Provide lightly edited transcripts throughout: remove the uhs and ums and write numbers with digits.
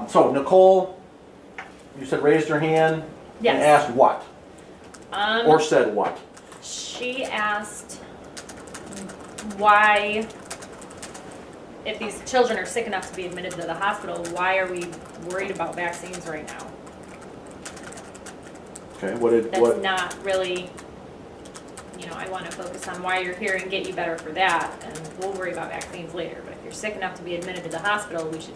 So Nicole, you said raised her hand Yes. and asked what? Or said what? She asked why, if these children are sick enough to be admitted to the hospital, why are we worried about vaccines right now? Okay, what did, That's what? not really, I want to focus on why you're here and get you better for that, and we'll worry about vaccines later. But if you're sick enough to be admitted to the hospital, we should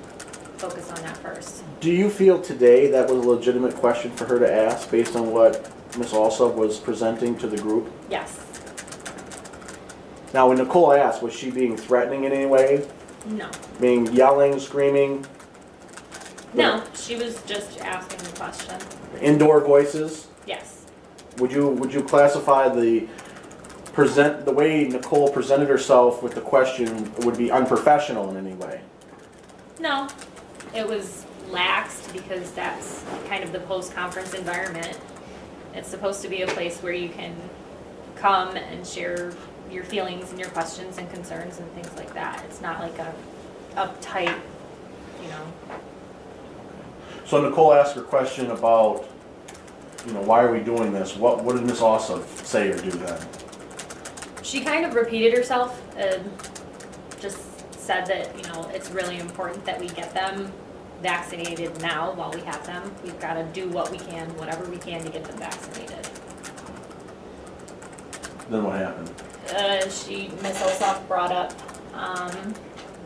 focus on that first. Do you feel today that was a legitimate question for her to ask based on what Ms. Alsop was presenting to the group? Yes. Now, when Nicole asked, was she being threatening in any way? No. Being yelling, screaming? No, she was just asking the question. Indoor voices? Yes. Would you classify the way Nicole presented herself with the question would be unprofessional in any way? No. It was laxed because that's kind of the post-conference environment. It's supposed to be a place where you can come and share your feelings and your questions and concerns and things like that. It's not like a uptight, So Nicole asked her question about, why are we doing this? What did Ms. Alsop say or do then? She kind of repeated herself and just said that, it's really important that we get them vaccinated now while we have them. We've got to do what we can, whatever we can to get them vaccinated. Then what happened? Ms. Ossoff brought up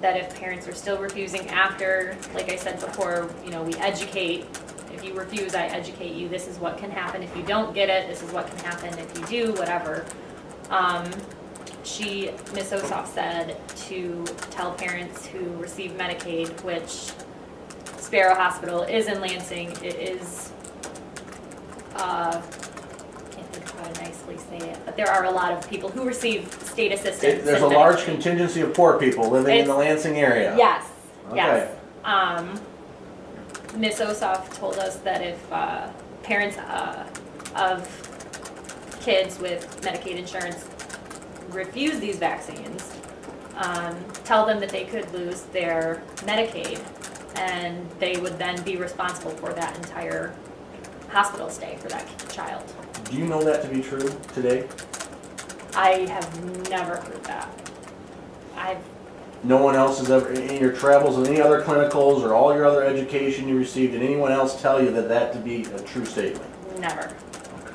that if parents are still refusing after, like I said before, we educate. If you refuse, I educate you. This is what can happen if you don't get it. This is what can happen if you do, whatever. Ms. Ossoff said to tell parents who receive Medicaid, which Sparrow Hospital is in Lansing. It is, can't think of how to nicely say it, but there are a lot of people who receive state assistance. There's a and large Medicaid. contingency of poor people living in the Lansing area. Yes, Okay. yes. Ms. Ossoff told us that if parents of kids with Medicaid insurance refuse these vaccines, tell them that they could lose their Medicaid, and they would then be responsible for that entire hospital stay for that child. Do you know that to be true today? I have never heard that. No one else has ever, in your travels and any other clinicals or all your other education you received, did anyone else tell you that to be a true statement? Never.